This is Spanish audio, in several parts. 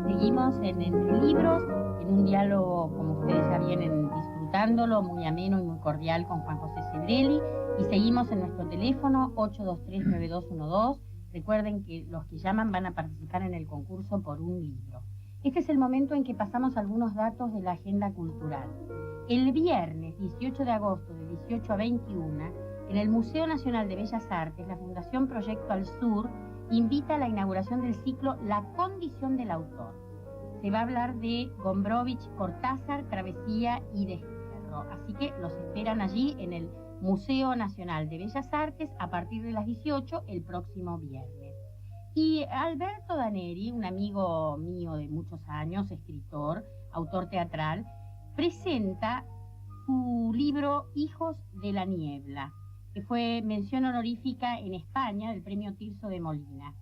Seguimos en Entre Libros, en un diálogo, como ustedes ya vienen disfrutándolo, muy ameno y muy cordial con Juan José Sebrelli, y seguimos en nuestro teléfono 823-9212. Recuerden que los que llaman van a participar en el concurso por un libro. Este es el momento en que pasamos algunos datos de la agenda cultural. El viernes 18 de agosto de 18 a 21, en el Museo Nacional de Bellas Artes, la Fundación Proyecto al Sur invita a la inauguración del ciclo La Condición del Autor. Se va a hablar de Gombrowicz, Cortázar, Travesía y Destierro. Así que los esperan allí en el Museo Nacional de Bellas Artes a partir de las 18 el próximo viernes. Y Alberto Daneri, un amigo mío de muchos años, escritor, autor teatral, presenta su libro Hijos de la Niebla, que fue mención honorífica en España del Premio Tirso de Molina.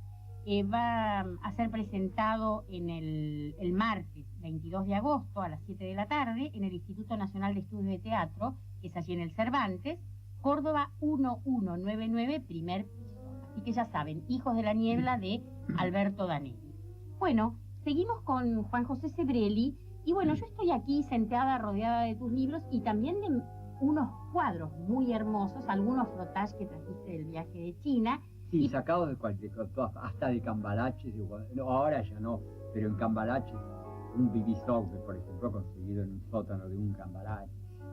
Va a ser presentado en el martes 22 de agosto a las 7 de la tarde en el Instituto Nacional de Estudios de Teatro, que es allí en el Cervantes, Córdoba 1199, primer piso. Así que ya saben, Hijos de la Niebla de Alberto Daneri. Bueno, seguimos con Juan José Sebrelli, y bueno, yo estoy aquí sentada rodeada de tus libros y también de unos cuadros muy hermosos, algunos frotages que trajiste del viaje de China. Sí, sacados de cualquier, hasta de Cambalache, no, ahora ya no, pero en Cambalache, un bibisog, por ejemplo, conseguido en un sótano de un Cambalache.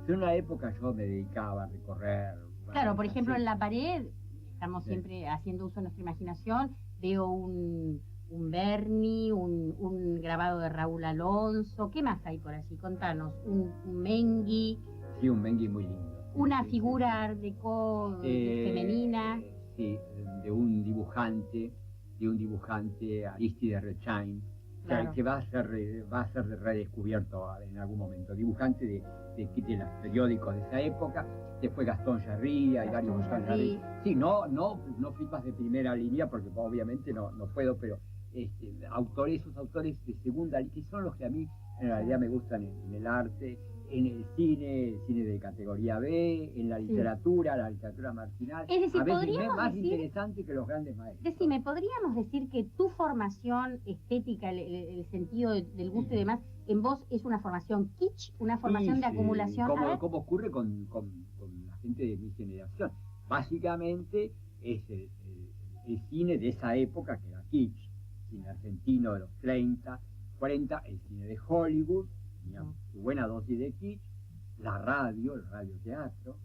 En una época yo me dedicaba a recorrer. Claro, por ejemplo, en la pared, estamos siempre haciendo uso de nuestra imaginación, veo un Berni, un grabado de Raúl Alonso. ¿Qué más hay por allí? Contanos, un Mengui. Sí, un Mengui muy lindo. Una figura art déco femenina. Sí, de un dibujante, Aristide Rechain, claro, que va a ser redescubierto en algún momento. Dibujante de los periódicos de esa época, después Gastón Charría y Dario González. Sí, no flipas de primera línea, porque obviamente no puedo, pero esos autores de segunda línea, que son los que a mí en realidad me gustan en el arte, en el cine de categoría B, en la literatura, la literatura marginal. Es decir, a veces podríamos más decir, interesante que los grandes maestros. Decime, ¿podríamos decir que tu formación estética, el sentido del gusto y demás, en vos es una formación kitsch, una formación de acumulación? Como ocurre con la gente de mi generación. Básicamente es el cine de esa época, que era kitsch, cine argentino de los 30, 40, el cine de Hollywood, tenía su buena dosis de kitsch, la radio, el radioteatro,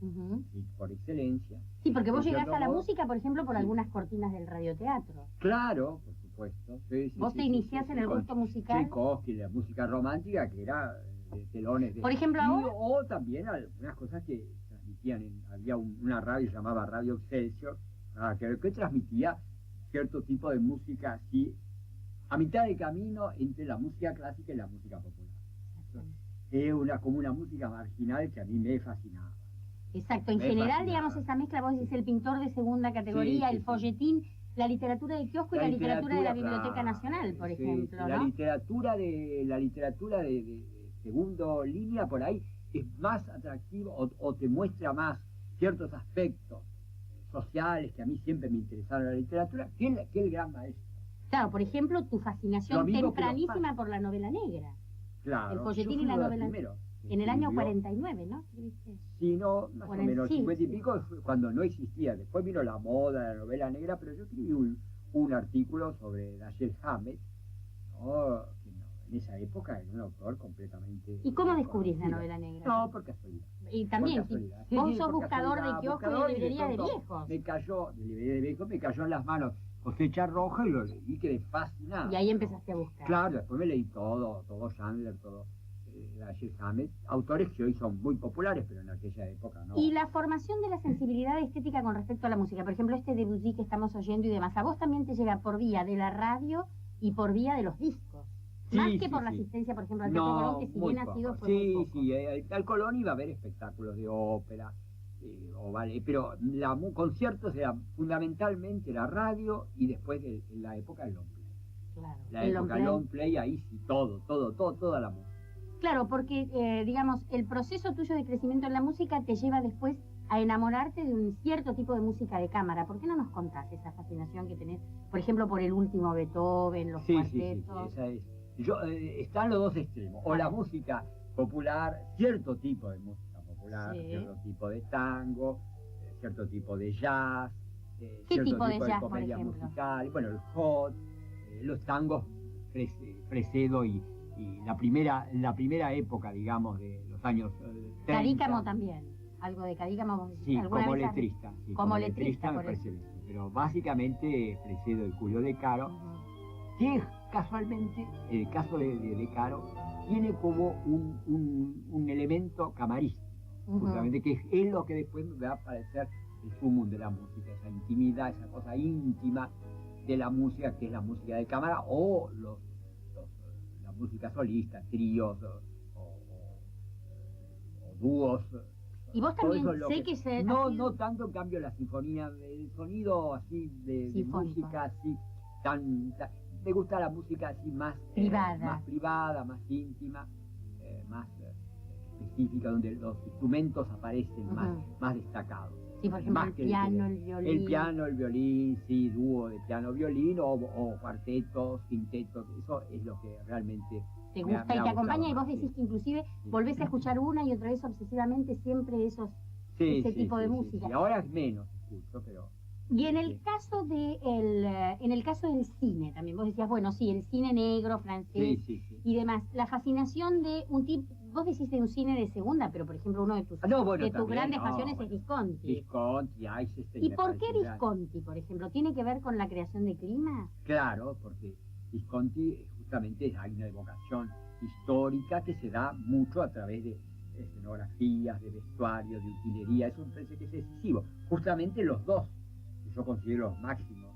por excelencia. Sí, porque vos llegaste a la música, por ejemplo, por algunas cortinas del radioteatro. Claro, por supuesto. Vos te iniciás en el gusto musical. Tchaikovsky, la música romántica, que era de telones de... Por ejemplo, ahora... O también algunas cosas que transmitían, había una radio llamada Radio Excelsior, que transmitía cierto tipo de música así, a mitad de camino entre la música clásica y la música popular. Es como una música marginal que a mí me fascinaba. Exacto, en general, digamos, esa mezcla, vos decís el pintor de segunda categoría, el folletín, la literatura de kiosco y la literatura de la Biblioteca Nacional, por ejemplo, ¿no? La literatura de segundo línea, por ahí, es más atractivo o te muestra más ciertos aspectos sociales que a mí siempre me interesaron en la literatura, que el gran maestro. Claro, por ejemplo, tu fascinación tempranísima por la novela negra. Claro, el folletín y la novela negra. En el año 49, ¿no? Sí, no, más o menos, 50 y pico, cuando no existía. Después vino la moda, la novela negra, pero yo escribí un artículo sobre Dashiell Hammett, ¿no? En esa época era un autor completamente... ¿Y cómo descubrís la novela negra? No, por casualidad. Y también, vos sos buscador de kiosco y de librería de viejos. Me cayó en las manos Cosecha Roja y lo leí y quedé fascinado. Y ahí empezaste a buscar. Claro, después me leí todo Chandler, todo Dashiell Hammett, autores que hoy son muy populares, pero en aquella época no. Y la formación de la sensibilidad estética con respecto a la música, por ejemplo, Debussy que estamos oyendo y demás, ¿a vos también te llega por vía de la radio y por vía de los discos? Más que por la asistencia, por ejemplo, al Teatro Colón, que si bien ha sido... Al Colón iba a haber espectáculos de ópera, pero conciertos era fundamentalmente la radio y después de la época del long play. Claro, la época long play, ahí sí, toda la música. Claro, porque, digamos, el proceso tuyo de crecimiento en la música te lleva después a enamorarte de un cierto tipo de música de cámara. ¿Por qué no nos contás esa fascinación que tenés, por ejemplo, por el último Beethoven, los cuartetos? Sí, esa es. Están los dos extremos. O la música popular, cierto tipo de música popular, cierto tipo de tango, cierto tipo de jazz, ¿Qué tipo de jazz, comedia por ejemplo? musical, bueno, el hot, los tangos Fresedo y la primera época, digamos, de los años 30. Cadícamo también, algo de Cadícamo vos decís. Sí, como letrista. Sí, como letrista, me parece bien. Pero básicamente Fresedo y Julio De Caro, que casualmente, el caso de Caro, tiene como un elemento camarístico, justamente, que es lo que después me va a parecer el sumum de la música, esa intimidad, esa cosa íntima de la música, que es la música de cámara, o la música solista, tríos o dúos. Y vos también sé que se... No tanto, en cambio, la sinfonía, el sonido así de música así tan... Me gusta la música así más privada, más íntima, más específica, donde los instrumentos aparecen más destacados. Sí, por ejemplo, el piano, el violín. El piano, el violín, sí, dúo de piano-violín o cuartetos, quintetos, eso es lo que realmente te gusta y te acompaña, y vos decís que inclusive volvés a escuchar una y otra vez obsesivamente siempre ese tipo de música. Sí, ahora es menos escucho, pero... Y en el caso en el caso del cine también, vos decías, bueno, sí, el cine negro, francés y demás, la fascinación de un tipo, vos decís de un cine de segunda, pero por ejemplo uno de tus, grandes pasiones es Visconti. Visconti, Eisenstein. ¿Y por qué Visconti, por ejemplo? ¿Tiene que ver con la creación de clima? Claro, porque Visconti justamente hay una evocación histórica que se da mucho a través de escenografías, de vestuario, de utilería. Eso me parece que es decisivo. Justamente los dos, que yo considero los máximos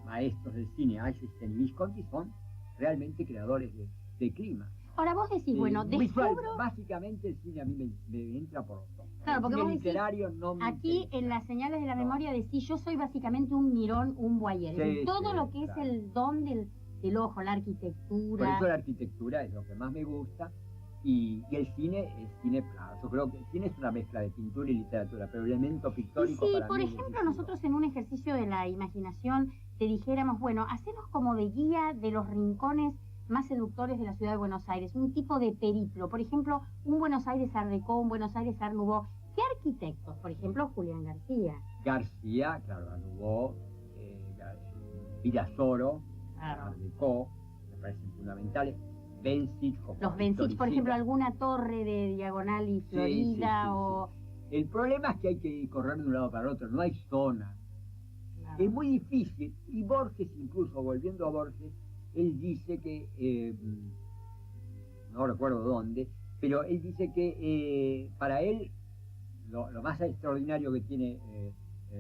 maestros del cine, Eisenstein y Visconti, son realmente creadores de clima. Ahora vos decís, bueno, descubro... Básicamente el cine a mí me entra por los ojos. Claro, porque vos literario no me aquí interesa. En las señales de la memoria decís, yo soy básicamente un mirón, un voyeur. Todo lo que es el don del ojo, la arquitectura. Por eso la arquitectura es lo que más me gusta. Y el cine, claro, yo creo que el cine es una mezcla de pintura y literatura, pero el elemento pictórico sí, para por mí ejemplo, nosotros en un ejercicio de la imaginación te dijéramos, bueno, hacenos como de guía de los rincones más seductores de la ciudad de Buenos Aires, un tipo de periplo, por ejemplo, un Buenos Aires Art Deco, un Buenos Aires Art Nouveau. ¿Qué arquitectos? Por ejemplo, Julián García. García, claro, Art Nouveau, Virasoro, Art Deco, me parecen fundamentales. Los Bensich, por ejemplo, alguna torre de Diagonal y Florida o... El problema es que hay que correr de un lado para el otro, no hay zona. Claro. Es muy difícil, y Borges, incluso volviendo a Borges, él dice que, no recuerdo dónde, pero él dice que para él lo más extraordinario que tiene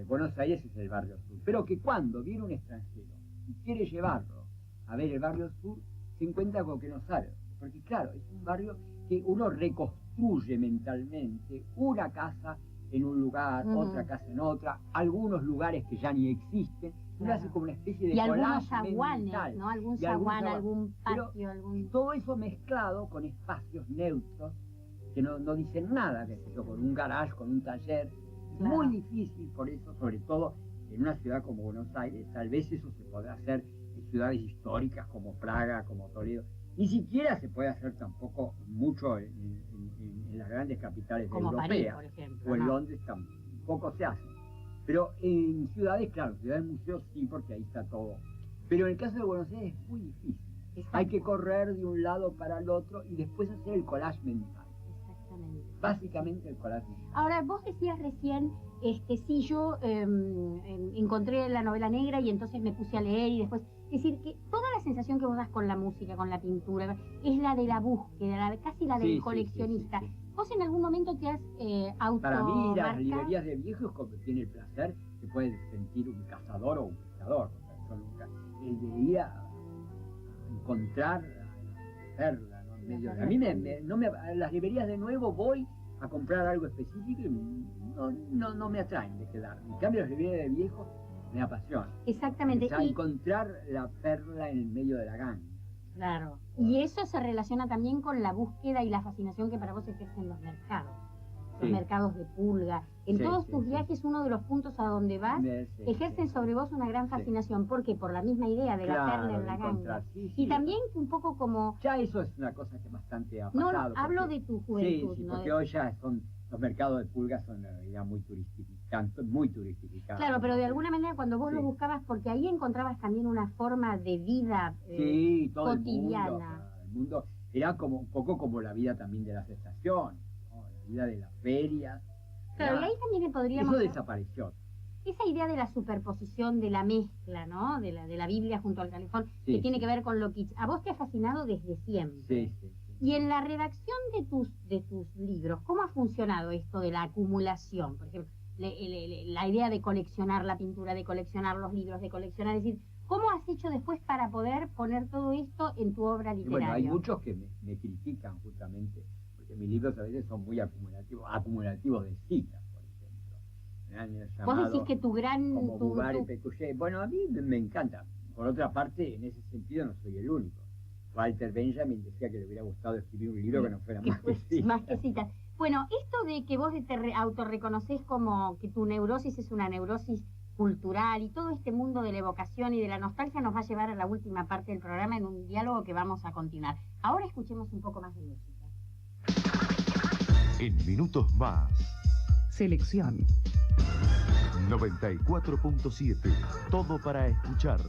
Buenos Aires es el barrio sur, pero que cuando viene un extranjero y quiere llevarlo a ver el barrio sur, se encuentra con que no sabe, porque claro, es un barrio que uno reconstruye mentalmente, una casa en un lugar, otra casa en otra, algunos lugares que ya ni existen, uno hace como una especie de collage mental, ¿no? Algún zaguán, algún patio, y todo eso mezclado con espacios neutros que no dicen nada, qué sé yo, con un garage, con un taller. Es muy difícil, por eso, sobre todo en una ciudad como Buenos Aires, tal vez eso se podrá hacer en ciudades históricas como Praga, como Toledo. Ni siquiera se puede hacer tampoco mucho en las grandes capitales como europeas, París, por ejemplo, o en Londres tampoco se hace. Pero en ciudades, claro, ciudades museos sí, porque ahí está todo. Pero en el caso de Buenos Aires es muy difícil. Exacto. Hay que correr de un lado para el otro y después hacer el collage mental. Exactamente. Básicamente el collage mental. Ahora, vos decías recién, sí, yo encontré la novela negra y entonces me puse a leer y después... Es decir, que toda la sensación que vos das con la música, con la pintura, es la de la búsqueda, casi la del coleccionista. ¿Vos en algún momento te has Para mí, las librerías de viejos tiene el placer que puede sentir un cazador o un pescador. O sea, yo nunca, el de ir a encontrar la perla, ¿no? En medio de... A mí a las librerías de nuevo voy a comprar algo específico y no me atraen de quedar. En cambio, las librerías de viejos me apasiona. Exactamente. O sea, encontrar la perla en el medio de la ganga. Claro. Y eso se relaciona también con la búsqueda y la fascinación que para vos ejercen los mercados. Los mercados de pulga. En todos tus viajes, uno de los puntos a donde vas, ejercen sobre vos una gran fascinación. ¿Por qué? Por la misma idea de la perla en la ganga. Y también un poco como... Ya eso es una cosa que bastante ha pasado. No, hablo de tu juventud. Sí, porque hoy ya son... Los mercados de pulgas son ya muy turistificados. Claro, pero de alguna manera cuando vos lo buscabas, porque ahí encontrabas también una forma de vida cotidiana. El mundo era como un poco como la vida también de las estaciones, ¿no? La vida de las ferias. Claro, y ahí también podríamos... Eso desapareció. Esa idea de la superposición, de la mezcla, ¿no? De la Biblia junto al calefón, que tiene que ver con lo kitsch. A vos te ha fascinado desde siempre. Sí. Y en la redacción de tus libros, ¿cómo ha funcionado esto de la acumulación? Por ejemplo, la idea de coleccionar la pintura, de coleccionar los libros, de coleccionar, es decir, ¿cómo has hecho después para poder poner todo esto en tu obra literaria? Bueno, hay muchos que me critican justamente, porque mis libros a veces son muy acumulativos de citas, por ejemplo. Vos decís que tu gran... Como Bubar y Pécuchet. Bueno, a mí me encanta. Por otra parte, en ese sentido no soy el único. Walter Benjamin decía que le hubiera gustado escribir un libro que no fuera más que citas. Bueno, esto de que vos te autorreconocés como que tu neurosis es una neurosis cultural y todo este mundo de la evocación y de la nostalgia nos va a llevar a la última parte del programa en un diálogo que vamos a continuar. Ahora escuchemos un poco más de música. En minutos más. Selección 94.7. Todo para escuchar.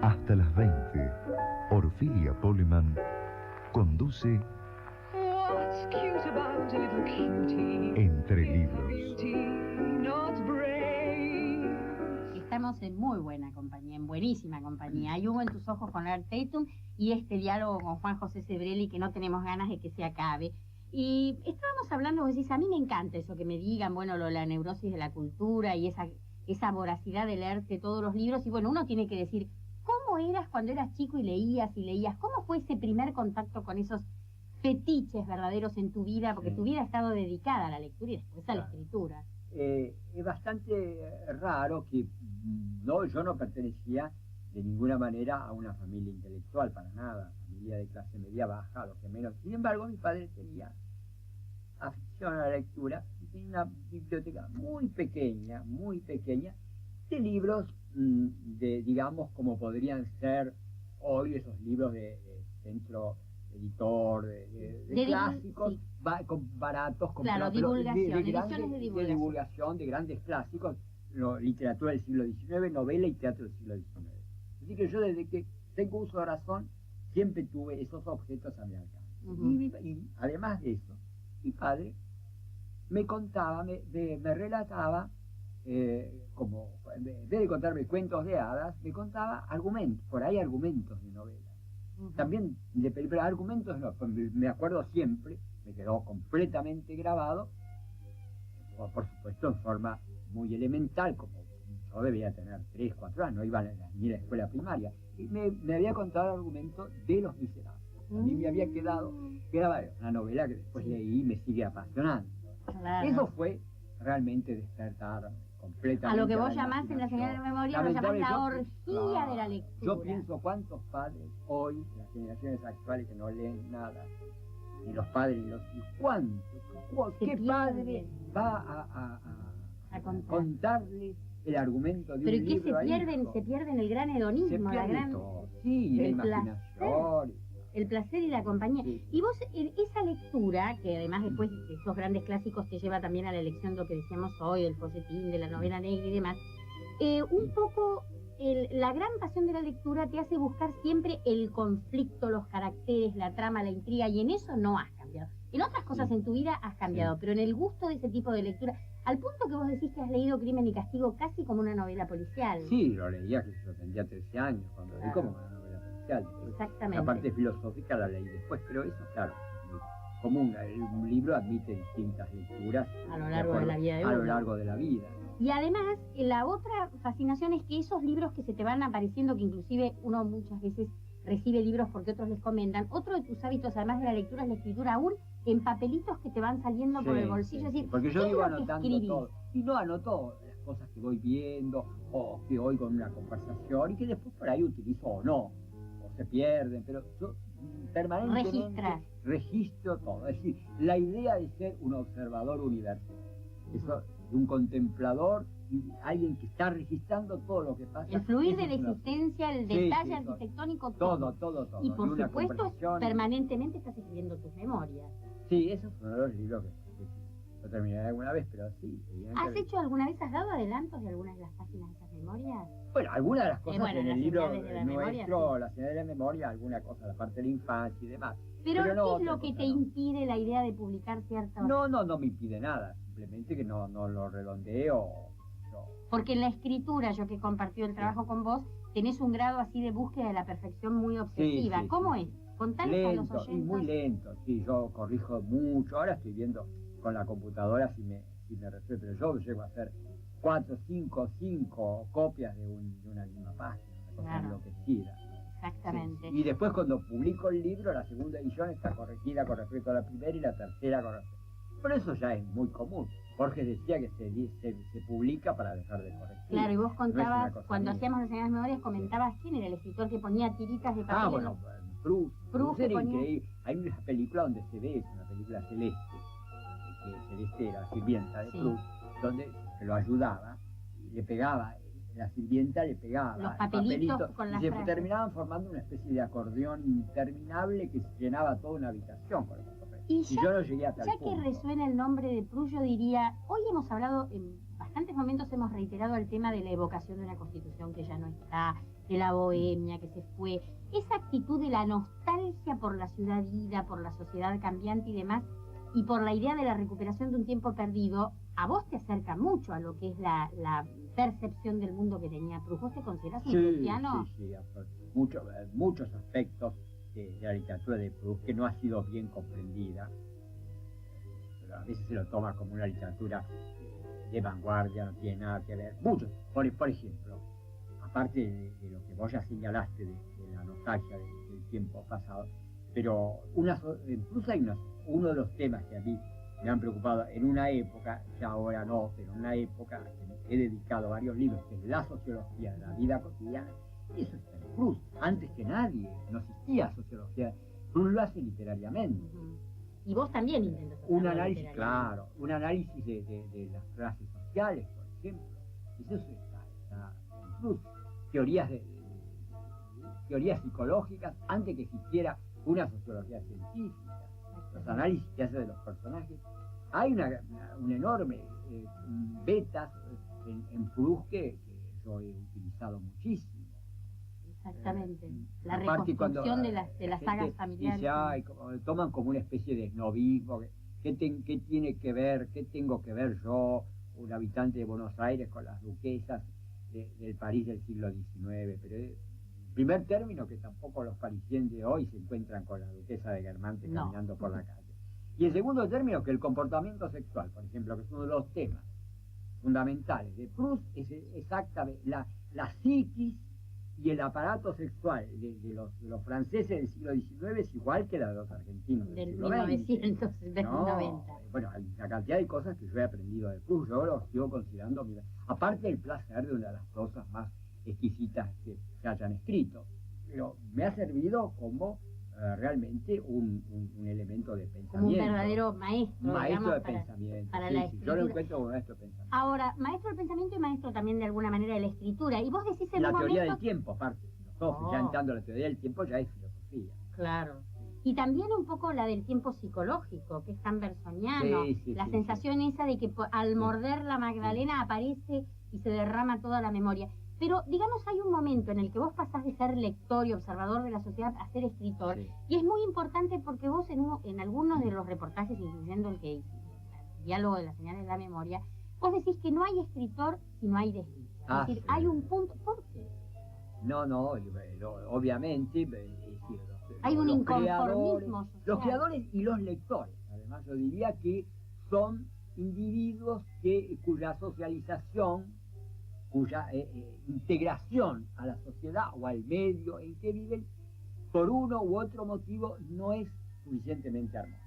Hasta las 20, Orfilia Poleman conduce Entre Libros. estamos en muy buena compañía, en buenísima compañía. Hay Humo en tus ojos con Art Tatum y este diálogo con Juan José Sebrelli que no tenemos ganas de que se acabe. Y estábamos hablando, vos decís, a mí me encanta eso que me digan, bueno, la neurosis de la cultura y esa voracidad de leerte todos los libros. Y bueno, uno tiene que decir, ¿cómo eras cuando eras chico y leías y leías? ¿Cómo fue ese primer contacto con esos fetiches verdaderos en tu vida? Porque tu vida ha estado dedicada a la lectura y después a la escritura. Es bastante raro que yo no pertenecía de ninguna manera a una familia intelectual, para nada, familia de clase media baja, lo que menos. Sin embargo, mi padre tenía afición a la lectura y tenía una biblioteca muy pequeña, de libros digamos, como podrían ser hoy esos libros de centro editor, de clásicos, sí. Baratos, claro, ediciones de divulgación de grandes clásicos, literatura del siglo XIX, novela y teatro del siglo XIX. Así que yo desde que tengo uso de razón, siempre tuve esos objetos a mi alcance. Y además de eso, mi padre me contaba, me relataba, como en vez de contarme cuentos de hadas, me contaba argumentos, por ahí argumentos de novela. También pero argumentos no, me acuerdo siempre, me quedó completamente grabado, por supuesto en forma muy elemental, como yo debía tener 3, 4 años, no iba ni a la escuela primaria, y me había contado argumentos de Los Miserables. A mí me había quedado una novela que después leí y me sigue apasionando. Claro. Eso fue realmente despertar completamente. A lo que vos llamás en la señal de memoria, lo llamás la orgía de la lectura. Yo pienso cuántos padres hoy, las generaciones actuales que no leen nada, ni los padres ni los hijos, ¿qué padre va a contarles el argumento de un libro? Pero que se pierden el gran hedonismo, la gran... Todo. Sí, la imaginación. El placer y la compañía. Sí. Y vos, esa lectura, que además después de esos grandes clásicos te lleva también a la elección de lo que decíamos hoy, del folletín, de la novela negra y demás, un poco la gran pasión de la lectura te hace buscar siempre el conflicto, los caracteres, la trama, la intriga, y en eso no has cambiado. En otras cosas en tu vida has cambiado, pero en el gusto de ese tipo de lectura, al punto que vos decís que has leído Crimen y Castigo casi como una novela policial. Sí, lo leía, que yo tendría 13 años, cuando leí como una novela policial. Exactamente. La parte filosófica la leí después, pero eso, claro, como un libro admite distintas lecturas a lo largo de la vida de uno. A lo largo de la vida. Y además, la otra fascinación es que esos libros que se te van apareciendo, que inclusive uno muchas veces recibe libros porque otros les comentan, otro de tus hábitos, además de la lectura, es la escritura, aún en papelitos que te van saliendo por el bolsillo. Es decir, porque yo iba anotando todo. Y no anoto las cosas que voy viendo, o que oigo en una conversación, y que después por ahí utilizo o no, o se pierden, pero yo permanentemente registro todo. Es decir, la idea de ser un observador universal, eso, de un contemplador, alguien que está registrando todo lo que pasa. El fluir de la existencia, el detalle arquitectónico, todo. Todo. Y por supuesto, permanentemente estás escribiendo tus memorias. Sí, esos fueron los libros que lo terminaré alguna vez, pero sí. ¿Has hecho alguna vez, has dado adelantos de algunas de las páginas de esas memorias? Bueno, algunas de las cosas en el libro nuestro, memoria, la señal de la memoria, alguna cosa, la parte de la infancia y demás. Pero no, ¿qué es lo que te impide la idea de publicar ciertas...? No me impide nada, simplemente que no lo redondeo. Porque en la escritura, yo que he compartido el trabajo con vos, tenés un grado así de búsqueda de la perfección muy obsesiva. ¿Cómo es? Contales a los oyentes. Muy lento, sí, yo corrijo mucho. Ahora estoy viendo con la computadora si me resuelve, pero yo llego a hacer 4, 5 copias de una misma página, una cosa enloquecida. Exactamente. Sí. Y después cuando publico el libro, la segunda edición está corregida con respecto a la primera y la tercera con respecto. Pero eso ya es muy común. Borges decía que se publica para dejar de corregir. Claro, y vos contabas, cuando hacíamos las señales de memorias, comentabas quién era el escritor que ponía tiritas de papel. Bueno, Proust era increíble. Hay una película donde se ve, es una película celeste, que Celeste era la sirvienta de Proust, donde lo ayudaba, y le pegaba, la sirvienta le pegaba los papelitos con las y se terminaban formando una especie de acordeón interminable que llenaba toda una habitación con esos papeles. Y yo no llegué a tal punto. Ya que resuena el nombre de Proust, yo diría, hoy hemos hablado, en bastantes momentos hemos reiterado el tema de la evocación de una constitución que ya no está, de la bohemia que se fue, esa actitud de la nostalgia por la ciudad ida, por la sociedad cambiante y demás, y por la idea de la recuperación de un tiempo perdido, a vos te acerca mucho a lo que es la percepción del mundo que tenía Proust. ¿Vos te considerás un proustiano? Sí, muchos aspectos de la literatura de Proust que no ha sido bien comprendida. Pero a veces se lo toma como una literatura de vanguardia, no tiene nada que ver. Muchos, por ejemplo, aparte de lo que vos ya señalaste de la nostalgia del tiempo pasado, pero en Proust hay uno de los temas que a mí me han preocupado en una época, ya ahora no, pero en una época que he dedicado varios libros, que es la sociología de la vida cotidiana. Eso está en Proust. Antes que nadie, no existía sociología. Proust lo hace literariamente. Y vos también intentas hacerlo. Un análisis, claro, un análisis de las clases sociales, por ejemplo. Eso está en Proust. Teorías psicológicas antes que existiera una sociología científica. Los análisis que hace de los personajes. Hay un enorme betas en Proust que yo he utilizado muchísimo. Exactamente. La reconstrucción de las sagas familiares. Toman como una especie de snobismo. ¿Qué tiene que ver, qué tengo que ver yo, un habitante de Buenos Aires, con las duquesas del París del siglo XIX? Pero en primer término, que tampoco los parisienses de hoy se encuentran con la duquesa de Guermantes caminando por la calle. Y en segundo término, que el comportamiento sexual, por ejemplo, que es uno de los temas fundamentales de Proust, es exactamente la psiquis y el aparato sexual de los franceses del siglo XIX es igual que la de los argentinos del siglo XX. 1990. Bueno, hay una cantidad de cosas que yo he aprendido de Proust. Yo lo sigo considerando, aparte del placer de una de las cosas más exquisitas que se hayan escrito, pero me ha servido como realmente un elemento de pensamiento. Como un verdadero maestro de pensamiento. Para la escritura. Yo lo encuentro como maestro de pensamiento. Ahora, maestro del pensamiento y maestro también de alguna manera de la escritura. Y vos decís en la un teoría momento... del tiempo, aparte. Ya entrando a la teoría del tiempo ya es filosofía. Claro. Y también un poco la del tiempo psicológico, que es tan bersoniano. La sensación esa de que al morder la Magdalena aparece y se derrama toda la memoria. Pero, digamos, hay un momento en el que vos pasás de ser lector y observador de la sociedad a ser escritor, y es muy importante porque vos en algunos de los reportajes, incluyendo el diálogo de las señales de la memoria, vos decís que no hay escritor si no hay desdicha. Es decir, hay un punto... ¿Por qué? No, obviamente... hay un inconformismo social. Los creadores y los lectores, además yo diría que son individuos cuya socialización, cuya integración a la sociedad o al medio en que viven, por uno u otro motivo, no es suficientemente armónica.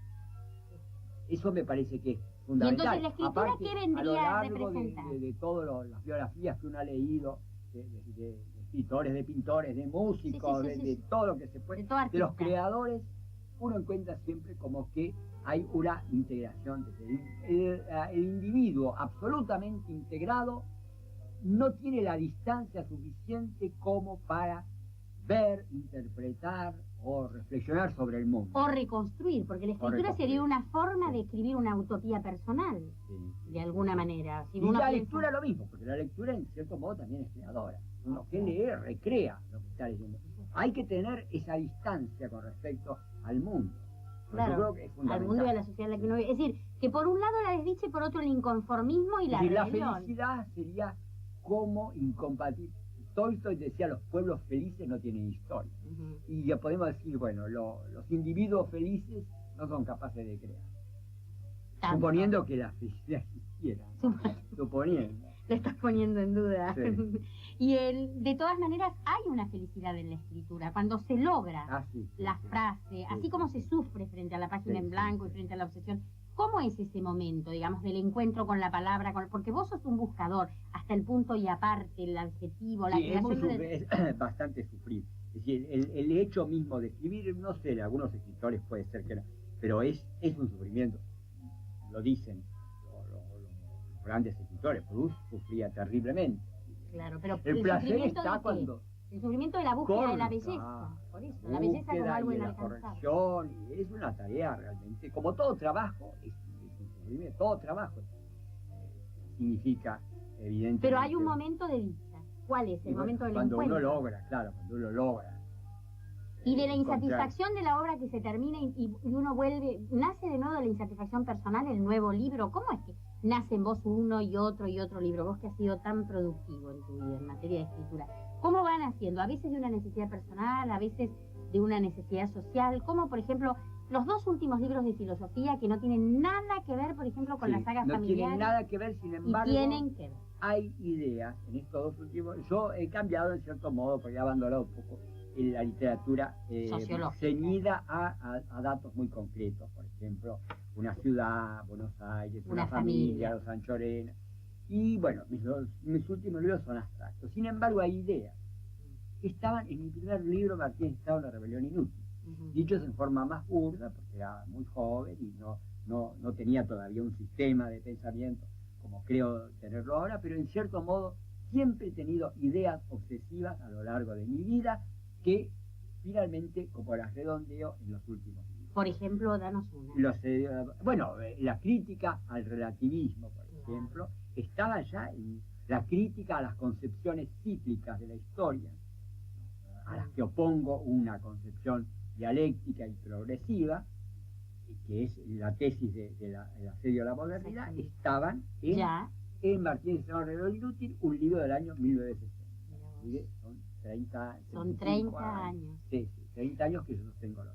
Eso me parece que es fundamental. Y entonces la escritura, aparte, ¿qué vendría a representar? De todas las biografías que uno ha leído, de escritores, de pintores, de músicos, de todo lo que se puede, de los creadores, uno encuentra siempre como que hay una integración. El individuo absolutamente integrado no tiene la distancia suficiente como para ver, interpretar o reflexionar sobre el mundo. O reconstruir, porque la escritura sería una forma de escribir una utopía personal, de alguna manera. Y la lectura lo mismo, porque la lectura en cierto modo también es creadora. Uno que lee, recrea lo que está leyendo. Hay que tener esa distancia con respecto al mundo. Claro, yo creo que es fundamental. Al mundo y a la sociedad en la que uno vive. Es decir, que por un lado la desdicha y por otro el inconformismo y la rebelión. La felicidad sería como incompatible. Tolstoy decía, los pueblos felices no tienen historia. Y ya podemos decir, bueno, los individuos felices no son capaces de crear. Suponiendo que la felicidad existiera. Suponiendo. Lo estás poniendo en duda. Sí. Y de todas maneras hay una felicidad en la escritura, cuando se logra la frase, así como se sufre frente a la página en blanco y frente a la obsesión. ¿Cómo es ese momento, digamos, del encuentro con la palabra? Porque vos sos un buscador, hasta el punto y aparte, el adjetivo, la creación es bastante sufrir. Es decir, el hecho mismo de escribir, no sé, algunos escritores puede ser que no, pero es un sufrimiento. Lo dicen los grandes escritores. Proust sufría terriblemente. Claro, pero el placer está cuando... El sufrimiento de la búsqueda de la belleza, por eso, la belleza como algo inalcanzable. Es una tarea realmente, como todo trabajo, es un sufrimiento, todo trabajo significa, evidentemente... Pero hay un momento de dicha. ¿Cuál es el momento del encuentro? Cuando uno logra, claro, cuando uno logra Y de la insatisfacción de la obra que se termina y uno vuelve, nace de nuevo de la insatisfacción personal el nuevo libro. ¿Cómo es que nace en vos uno y otro libro? Vos que has sido tan productivo en tu vida en materia de escritura. ¿Cómo van haciendo? A veces de una necesidad personal, a veces de una necesidad social. Como, por ejemplo, los dos últimos libros de filosofía que no tienen nada que ver, por ejemplo, con la saga familiar. No tienen nada que ver, sin embargo, tienen que ver. Hay ideas en estos dos últimos. Yo he cambiado en cierto modo, porque he abandonado un poco la literatura ceñida a datos muy concretos. Por ejemplo, una ciudad, Buenos Aires, una familia, los Anchorena. Y bueno, mis últimos libros son abstractos. Sin embargo, hay ideas que estaban en mi primer libro, Martínez Estado, La rebelión inútil. Dichos en forma más burda, porque era muy joven y no tenía todavía un sistema de pensamiento como creo tenerlo ahora, pero en cierto modo siempre he tenido ideas obsesivas a lo largo de mi vida que finalmente, como las redondeo en los últimos libros. Por ejemplo, danos una. La crítica al relativismo, por ejemplo, estaba ya en la crítica a las concepciones cíclicas de la historia, a las que opongo una concepción dialéctica y progresiva, que es la tesis del asedio a la modernidad, estaban en Martínez Estado, La rebelión inútil, un libro del año 1960. Son 30 años. Sí, 30 años que yo sostengo lo.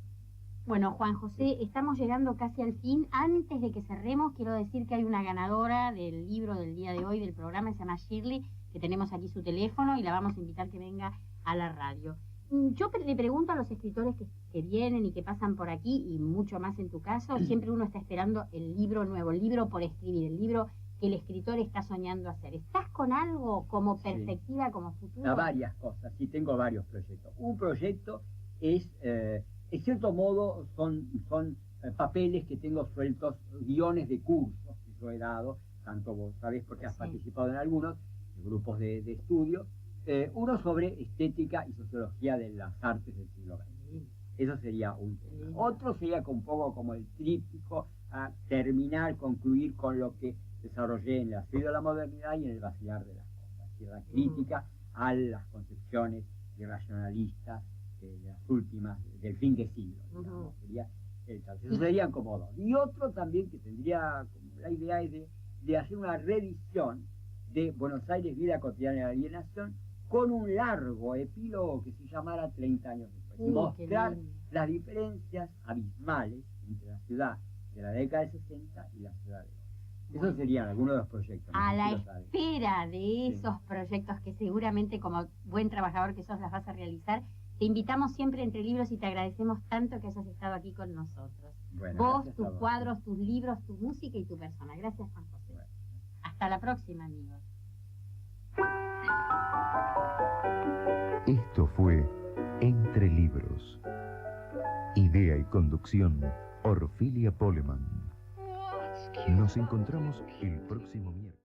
Bueno, Juan José, estamos llegando casi al fin. Antes de que cerremos, quiero decir que hay una ganadora del libro del día de hoy, del programa, se llama Shirley, que tenemos aquí su teléfono y la vamos a invitar que venga a la radio. Yo le pregunto a los escritores que vienen y que pasan por aquí, y mucho más en tu caso, siempre uno está esperando el libro nuevo, el libro por escribir, el libro que el escritor está soñando hacer. ¿Estás con algo como perspectiva, como futuro? Varias cosas, sí, tengo varios proyectos. Un proyecto es, en cierto modo, son papeles que tengo sueltos, guiones de cursos que yo he dado, tanto vos sabés porque has participado en algunos, grupos de estudio, uno sobre estética y sociología de las artes del siglo XX. Eso sería un tema. Otro sería un poco como el tríptico, a concluir con lo que desarrollé en el asedio a la modernidad y en el vacilar de las cosas. Es decir, la crítica a las concepciones irracionalistas de las últimas, del fin de siglo. Digamos, eso serían como dos. Y otro también que tendría, la idea es de hacer una revisión de Buenos Aires, vida cotidiana y alienación, con un largo epílogo que se llamara 30 años después. Y mostrar las diferencias abismales entre la ciudad de la década del 60 y la ciudad de hoy. Esos serían algunos de los proyectos. A la espera de esos proyectos que seguramente como buen trabajador que sos las vas a realizar, te invitamos siempre Entre Libros y te agradecemos tanto que hayas estado aquí con nosotros. Bueno, vos, tus cuadros, tus libros, tu música y tu persona. Gracias, Juan José. Bueno. Hasta la próxima, amigos. Esto fue Entre Libros. Idea y conducción, Orfilia Poleman. Nos encontramos el próximo miércoles.